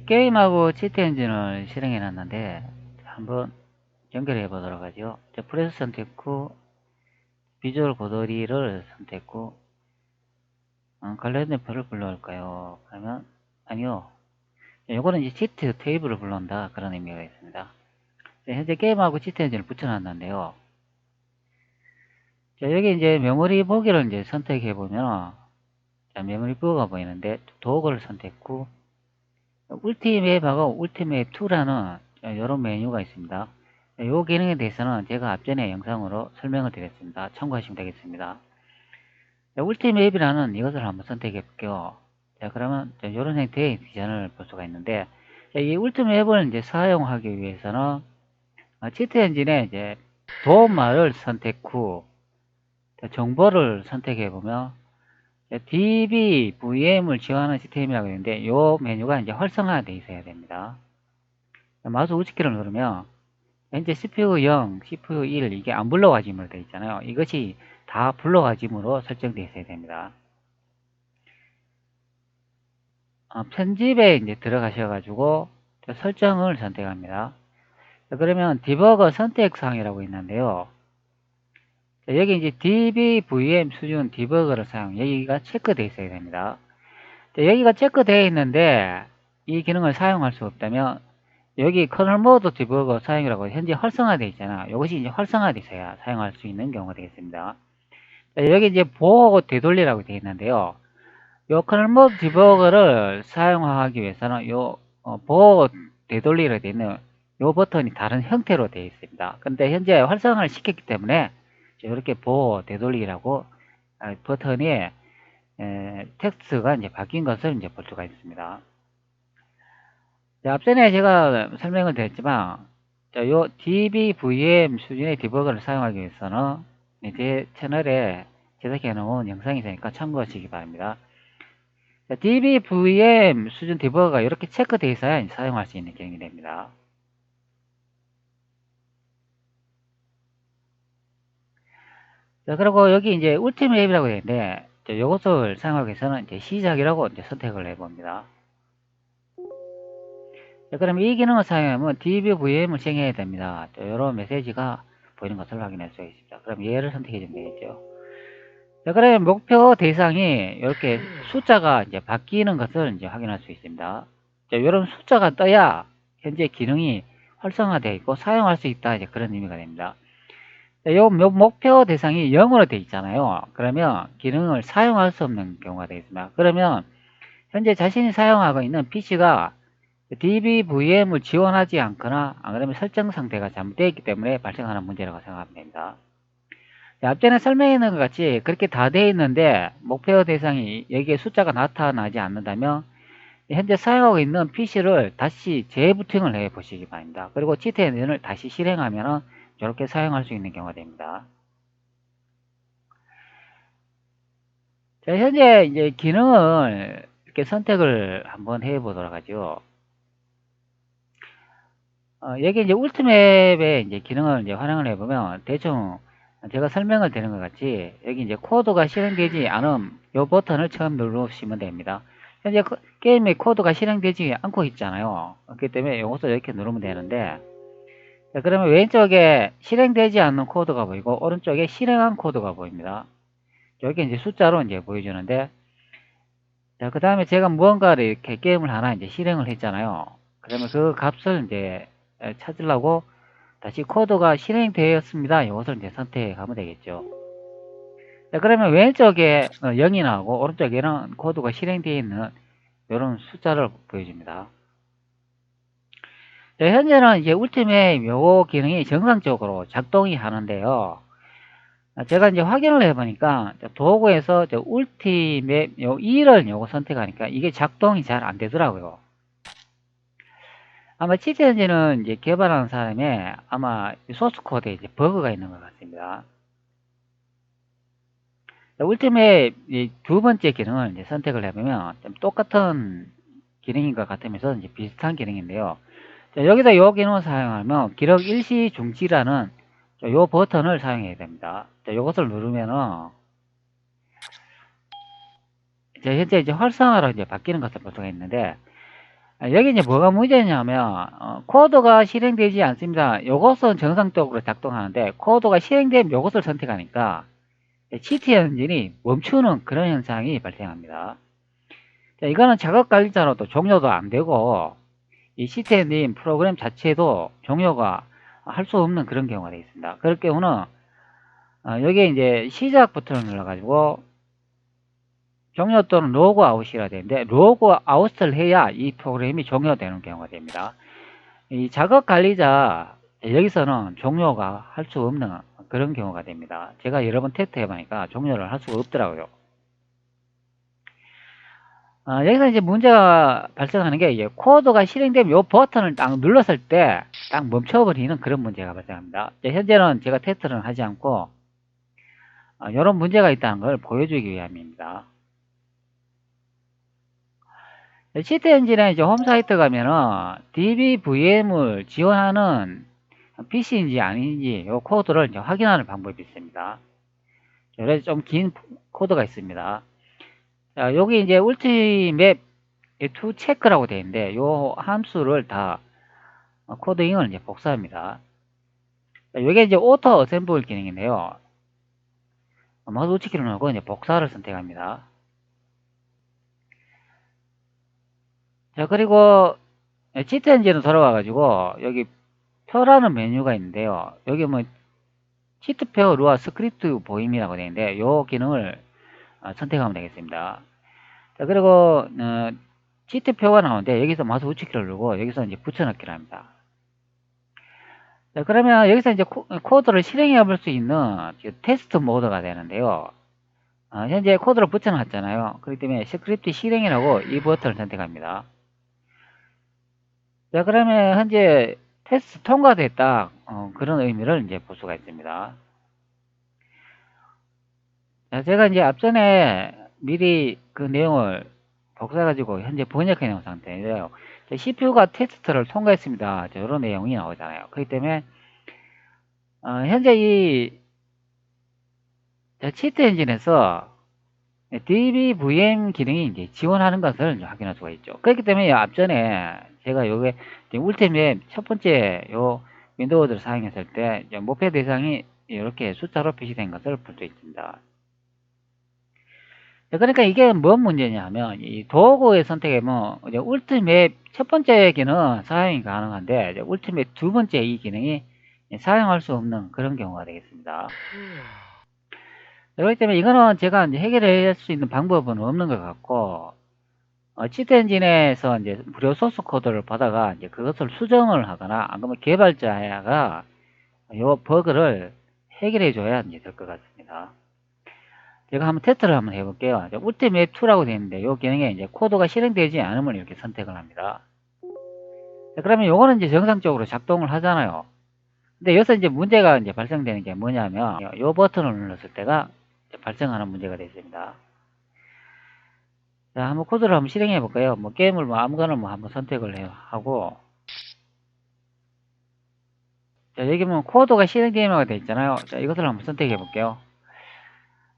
게임하고 치트 엔진을 실행해 놨는데 한번 연결해 보도록 하죠. 프레스 선택 후 비주얼 고도리를 선택 후 관련된 표를 불러올까요? 그러면 아니요. 요거는 이제 치트 테이블을 불러온다 그런 의미가 있습니다. 현재 게임하고 치트 엔진을 붙여놨는데요. 여기 이제 메모리 보기를 이제 선택해 보면 메모리 뷰가 보이는데 도구를 선택 후 울티맵하고 울티맵 2라는 이런 메뉴가 있습니다. 이 기능에 대해서는 제가 앞전에 영상으로 설명을 드렸습니다. 참고하시면 되겠습니다. 울티맵이라는 이것을 한번 선택해 볼게요. 자, 그러면 이런 형태의 디자인을 볼 수가 있는데, 이 울티맵을 이제 사용하기 위해서는 치트 엔진에 이제 도움말을 선택 후 정보를 선택해 보면 DBVM을 지원하는 시스템이라고 있는데 이 메뉴가 이제 활성화되어 있어야 됩니다. 마우스 우측키를 누르면 현재 CPU 0, CPU 1 이게 안 불러가짐으로 되어 있잖아요. 이것이 다 불러가짐으로 설정되어 있어야 됩니다. 편집에 이제 들어가셔가지고 설정을 선택합니다. 그러면 디버거 선택사항이라고 있는데요. 여기 이제 DBVM 수준 디버거를 사용, 여기가 체크되어 있어야 됩니다. 여기가 체크되어 있는데 이 기능을 사용할 수 없다면 여기 커널 모드 디버거 사용이라고 현재 활성화되어 있잖아. 이것이 이제 활성화되어 있어야 사용할 수 있는 경우가 되겠습니다. 여기 이제 보호 되돌리라고 되어 있는데요. 요 커널 모드 디버거를 사용하기 위해서는 요 보호 되돌리로 되어 있는 요 버튼이 다른 형태로 되어 있습니다. 근데 현재 활성화를 시켰기 때문에 이렇게 보호 되돌리라고 버튼이 텍스트가 이제 바뀐 것을 이제 볼 수가 있습니다. 자, 앞전에 제가 설명을 드렸지만, 요 DBVM 수준의 디버거를 사용하기 위해서는 제 채널에 제작해 놓은 영상이 있으니까 참고하시기 바랍니다. 자, DBVM 수준 디버거가 이렇게 체크되어 있어야 사용할 수 있는 기능이 됩니다. 자, 그리고 여기 이제 울티맵이라고 되어 있는데, 이것을 사용하기 위해서는 이제 시작이라고 이제 선택을 해봅니다. 자, 그럼 이 기능을 사용하면 DBVM을 실행해야 됩니다. 이런 메시지가 보이는 것을 확인할 수가 있습니다. 그럼 얘를 선택해 주면 되겠죠. 자, 그러면 목표 대상이 이렇게 숫자가 이제 바뀌는 것을 이제 확인할 수 있습니다. 자, 이런 숫자가 떠야 현재 기능이 활성화되어 있고 사용할 수 있다. 이제 그런 의미가 됩니다. 자, 요 목표 대상이 0으로 되어 있잖아요. 그러면 기능을 사용할 수 없는 경우가 되겠습니다. 그러면 현재 자신이 사용하고 있는 PC가 DBVM을 지원하지 않거나 안 그러면 설정 상태가 잘못되어 있기 때문에 발생하는 문제라고 생각하면 됩니다. 앞전에 설명했는 것 같이 그렇게 다 되어 있는데 목표 대상이 여기에 숫자가 나타나지 않는다면 현재 사용하고 있는 PC를 다시 재부팅을 해 보시기 바랍니다. 그리고 치트 엔진을 다시 실행하면 이렇게 사용할 수 있는 경우가 됩니다. 자, 현재 이제 기능을 이렇게 선택을 한번 해 보도록 하죠. 여기 이제 울티맵의 이제 기능을 이제 활용을 해보면 대충 제가 설명을 드린 것 같이 여기 이제 코드가 실행되지 않은 이 버튼을 처음 누르시면 됩니다. 현재 게임의 코드가 실행되지 않고 있잖아요. 그렇기 때문에 이것을 이렇게 누르면 되는데, 자, 그러면 왼쪽에 실행되지 않는 코드가 보이고 오른쪽에 실행한 코드가 보입니다. 여기 이제 숫자로 이제 보여주는데, 자, 그 다음에 제가 무언가를 이렇게 게임을 하나 이제 실행을 했잖아요. 그러면 그 값을 이제 찾으려고 다시 코드가 실행되었습니다. 이것을 이제 선택하면 되겠죠. 자, 그러면 왼쪽에 0이 나오고 오른쪽에는 코드가 실행되어 있는 이런 숫자를 보여줍니다. 자, 현재는 이제 울티맵 요거 기능이 정상적으로 작동이 하는데요. 제가 이제 확인을 해보니까 도구에서 울티맵 요 2를 요거 선택하니까 이게 작동이 잘 안 되더라고요. 아마 치트 엔진은 이제 개발하는 사람이 아마 소스 코드에 이제 버그가 있는 것 같습니다. 울티맵 두 번째 기능을 이제 선택을 해보면 좀 똑같은 기능인 것 같으면서 이제 비슷한 기능인데요. 자, 여기다 이 기능을 사용하면 기록 일시 중지라는 이 버튼을 사용해야 됩니다. 자, 이것을 누르면은 현재 이제 활성화로 이제 바뀌는 것을 볼 수가 있는데, 여기 이제 뭐가 문제냐면, 코드가 실행되지 않습니다. 요것은 정상적으로 작동하는데, 코드가 실행되면 요것을 선택하니까, GT 엔진이 멈추는 그런 현상이 발생합니다. 자, 이거는 작업 관리자로도 종료도 안 되고, 이 GT 엔진 프로그램 자체도 종료가 할 수 없는 그런 경우가 되어 있습니다. 그럴 경우는, 여기에 이제 시작 버튼을 눌러가지고, 종료 또는 로그 아웃이라 되는데, 로그 아웃을 해야 이 프로그램이 종료되는 경우가 됩니다. 이 작업 관리자, 여기서는 종료가 할 수 없는 그런 경우가 됩니다. 제가 여러 번 테스트 해보니까 종료를 할 수가 없더라고요. 여기서 이제 문제가 발생하는 게, 이제 코드가 실행되면 이 버튼을 딱 눌렀을 때 딱 멈춰버리는 그런 문제가 발생합니다. 현재는 제가 테스트를 하지 않고, 이런 문제가 있다는 걸 보여주기 위함입니다. 시트 엔진에 이제 홈 사이트 가면은 DBVM을 지원하는 PC인지 아닌지 이 코드를 이제 확인하는 방법이 있습니다. 그래서 좀 긴 코드가 있습니다. 자, 여기 이제 울티맵 to 체크라고 되어 있는데 이 함수를 다 코딩을 이제 복사합니다. 자, 이게 이제 오토 어셈블 기능인데요. 마우스 우측키를 누르고 이제 복사를 선택합니다. 자, 그리고 시트 엔진으로 돌아와가지고 여기 표라는 메뉴가 있는데요. 여기 뭐 시트표 루아 스크립트 보임이라고 되어 있는데 이 기능을 선택하면 되겠습니다. 자, 그리고 시트표가 나오는데 여기서 마우스 우측키를 누르고 여기서 이제 붙여넣기를 합니다. 자, 그러면 여기서 이제 코드를 실행해 볼 수 있는 테스트 모드가 되는데요. 현재 코드를 붙여놨잖아요. 그렇기 때문에 스크립트 실행이라고 이 버튼을 선택합니다. 자, 그러면 현재 테스트 통과됐다. 그런 의미를 이제 볼 수가 있습니다. 자, 제가 이제 앞전에 미리 그 내용을 복사해가지고 현재 번역해 놓은 상태인데요. CPU가 테스트를 통과했습니다. 이런 내용이 나오잖아요. 그렇기 때문에 현재 이 치트 엔진에서 DBVM 기능이 이제 지원하는 것을 확인할 수가 있죠. 그렇기 때문에 앞전에 제가 요게 울티맵 첫 번째 요 윈도우를 사용했을 때 목표 대상이 이렇게 숫자로 표시된 것을 볼 수 있습니다. 그러니까 이게 뭔 문제냐 하면 이 도구의 선택에 뭐 울티맵 첫 번째 기능은 사용이 가능한데 울티맵 두 번째 이 기능이 사용할 수 없는 그런 경우가 되겠습니다. 그렇기 때문에 이거는 제가 이제 해결할 수 있는 방법은 없는 것 같고, 치트 엔진에서 이제 무료 소스 코드를 받아가 이제 그것을 수정을 하거나, 안 그러면 개발자가 요 버그를 해결해 줘야 이제 될 것 같습니다. 제가 한번 테스트를 한번 해볼게요. 울티맵 2라고 되어 있는데, 요 기능에 이제 코드가 실행되지 않으면 이렇게 선택을 합니다. 그러면 요거는 이제 정상적으로 작동을 하잖아요. 근데 여기서 이제 문제가 이제 발생되는 게 뭐냐면, 요 버튼을 눌렀을 때가 발생하는 문제가 되겠습니다. 자, 한번 코드를 한번 실행해 볼까요? 뭐 게임을 뭐 아무거나 뭐 한번 선택을 하고, 자, 여기 보면 코드가 실행 게임화가 되어 있잖아요. 자, 이것을 한번 선택해 볼게요.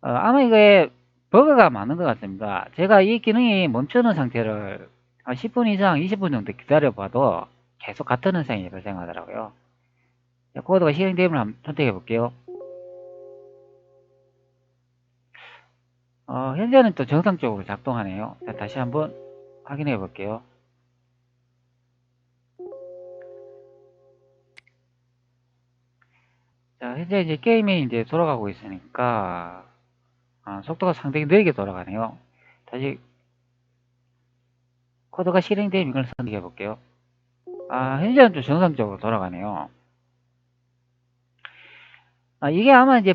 아마 이게 버그가 많은 것 같습니다. 제가 이 기능이 멈추는 상태를 한 10분 이상, 20분 정도 기다려 봐도 계속 같은 현상이 발생하더라고요. 자, 코드가 실행되면 한번 선택해 볼게요. 현재는 또 정상적으로 작동하네요. 자, 다시 한번 확인해 볼게요. 자, 현재 이제 게임이 이제 돌아가고 있으니까, 속도가 상당히 느리게 돌아가네요. 다시 코드가 실행되면 이걸 선택해 볼게요. 현재는 좀 정상적으로 돌아가네요. 이게 아마 이제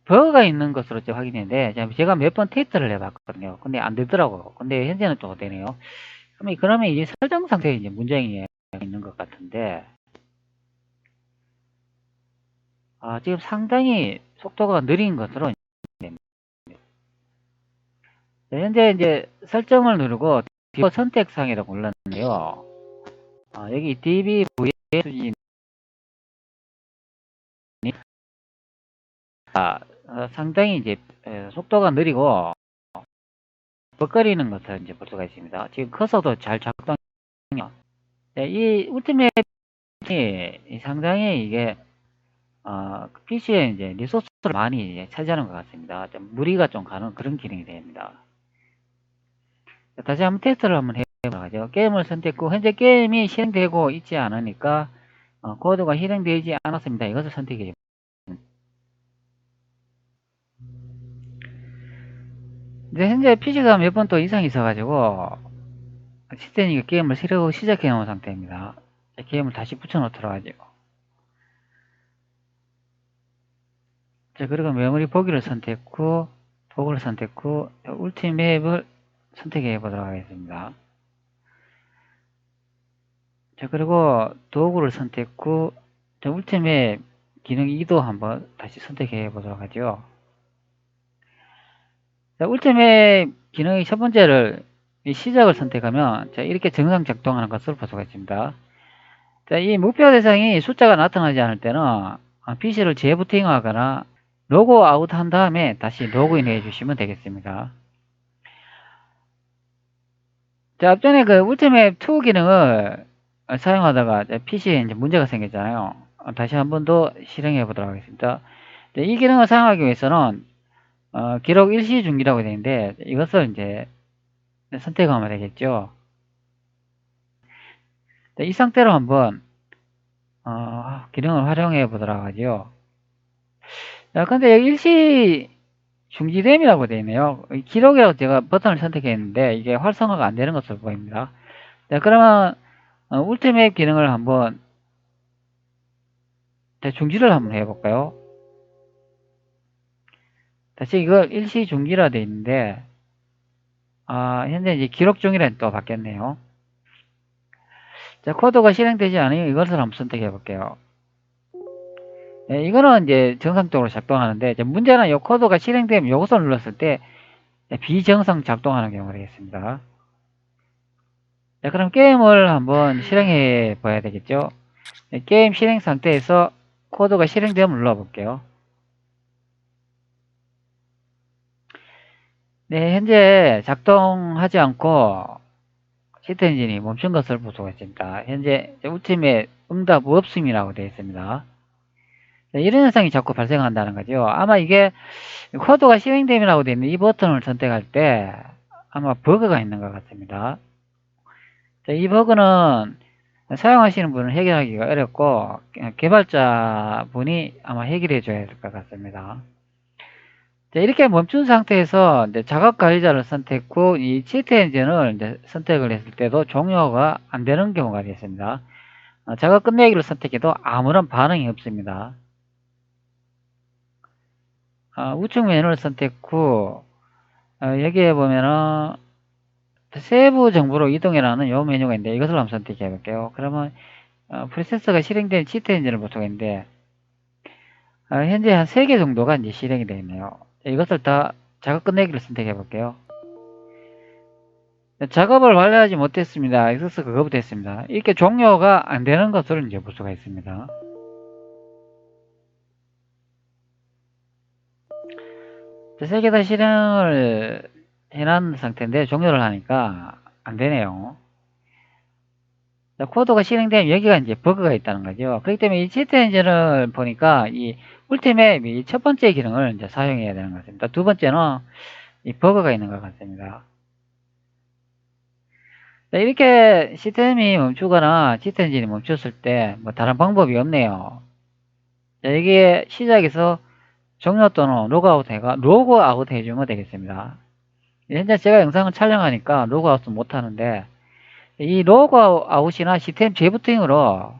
버그가 있는 것으로 확인했는데 제가 몇 번 테스트를 해봤거든요. 근데 안 되더라고요. 근데 현재는 또 되네요. 그러면 이제 설정 상태에 이제 문제가 있는 것 같은데 지금 상당히 속도가 느린 것으로 현재 이제 설정을 누르고 디버 선택상이라고 눌렀는데요. 여기 DBVM 수준이 상당히 이제 속도가 느리고 벅거리는 것을 이제 볼 수가 있습니다. 지금 커서도 잘 작동 네, 이 울티메이 상당히 이게 PC에 이제 리소스를 많이 이제 차지하는 것 같습니다. 좀 무리가 좀 가는 그런 기능이 됩니다. 다시 한번 테스트를 한번 해보죠. 게임을 선택했고 현재 게임이 실행되고 있지 않으니까 코드가 실행되지 않았습니다. 이것을 선택해. 이제 현재 PC가 몇 번 또 이상이 있어가지고 시스템이 게임을 새로 시작해 놓은 상태입니다. 게임을 다시 붙여 놓도록 하죠. 자, 그리고 메모리 보기를 선택 후 도구를 선택 후 울티맵을 선택해 보도록 하겠습니다. 자, 그리고 도구를 선택 후 울티맵 기능 2도 한번 다시 선택해 보도록 하죠. 자, 울티맵 기능의 첫 번째를 시작을 선택하면 자, 이렇게 정상 작동하는 것을 볼 수가 있습니다. 자, 이 목표 대상이 숫자가 나타나지 않을 때는 PC를 재부팅하거나 로그 아웃 한 다음에 다시 로그인 해 주시면 되겠습니다. 자, 앞전에 그 울티맵 2 기능을 사용하다가 PC에 이제 문제가 생겼잖아요. 다시 한 번 더 실행해 보도록 하겠습니다. 이 기능을 사용하기 위해서는 기록 일시 중기라고 되어 있는데 이것을 이제 선택하면 되겠죠. 이 상태로 한번 기능을 활용해 보도록 하죠. 자, 근데 여기 일시 중지됨이라고 되어 있네요. 기록이라고 제가 버튼을 선택했는데 이게 활성화가 안 되는 것으로 보입니다. 자, 그러면 울티맵 기능을 한번 중지를 한번 해볼까요? 다시 이걸 일시 중지라 되어 있는데 현재 이제 기록 중이라 또 바뀌었네요. 자, 코드가 실행되지 않으면 이것을 한번 선택해 볼게요. 네, 이거는 이제 정상적으로 작동하는데 문제는 이 코드가 실행되면 이것을 눌렀을 때 비정상 작동하는 경우가 되겠습니다. 자, 그럼 게임을 한번 실행해 봐야 되겠죠. 네, 게임 실행 상태에서 코드가 실행되면 눌러볼게요. 네, 현재 작동하지 않고 시트 엔진이 멈춘 것을 볼 수가 있습니다. 현재 울티맵 응답 없음이라고 되어 있습니다. 네, 이런 현상이 자꾸 발생한다는 거죠. 아마 이게 코드가 실행됨이라고 되어 있는 이 버튼을 선택할 때 아마 버그가 있는 것 같습니다. 자, 이 버그는 사용하시는 분은 해결하기가 어렵고 개발자 분이 아마 해결해 줘야 될 것 같습니다. 자, 이렇게 멈춘 상태에서 이제 작업 관리자를 선택 후 이 치트 엔진을 이제 선택을 했을 때도 종료가 안 되는 경우가 있습니다. 작업 끝내기를 선택해도 아무런 반응이 없습니다. 우측 메뉴를 선택 후 여기에 보면은 세부 정보로 이동해라는 요 메뉴가 있는데 이것을 한번 선택해 볼게요. 그러면 프로세서가 실행된 치트 엔진을 볼 수가 있는데 현재 한 3개 정도가 이제 실행이 되어 있네요. 이것을 다 작업 끝내기를 선택해 볼게요. 작업을 완료하지 못했습니다. 엑소스 거부됐습니다. 이렇게 종료가 안 되는 것을 이제 볼 수가 있습니다. 세 개 다 실행을 해놓은 상태인데 종료를 하니까 안 되네요. 코드가 실행되면 여기가 이제 버그가 있다는 거죠. 그렇기 때문에 이 치트 엔진을 보니까 이 울티맵 이 첫 번째 기능을 이제 사용해야 되는 것 같습니다. 두 번째는 이 버그가 있는 것 같습니다. 이렇게 시스템이 멈추거나 치트 엔진이 멈췄을 때 뭐 다른 방법이 없네요. 여기에 시작에서 종료 또는 로그아웃 해주면 되겠습니다. 현재 제가 영상을 촬영하니까 로그아웃은 못하는데 이 로그아웃이나 시스템 재부팅으로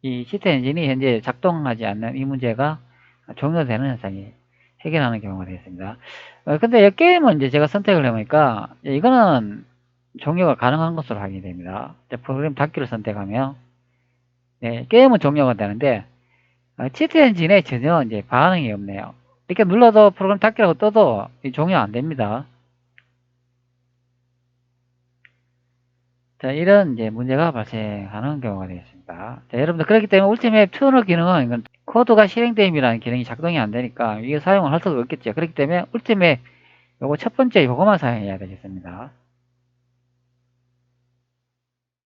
이 시스템 엔진이 현재 작동하지 않는 이 문제가 종료되는 현상이 해결하는 경우가 되겠습니다. 근데 이 게임은 이제 제가 선택을 해보니까 이거는 종료가 가능한 것으로 확인이 됩니다. 프로그램 닫기를 선택하면 네, 게임은 종료가 되는데 치트 엔진에 전혀 이제 반응이 없네요. 이렇게 눌러도 프로그램 닫기라고 떠도 종료 안 됩니다. 자, 이런 이제 문제가 발생하는 경우가 되겠습니다. 자, 여러분들 그렇기 때문에 울티맵 튜너 기능은 이건 코드가 실행됨이라는 기능이 작동이 안 되니까 이게 사용을 할 수가 없겠죠. 그렇기 때문에 울티맵 요거 첫 번째 요거만 사용해야 되겠습니다.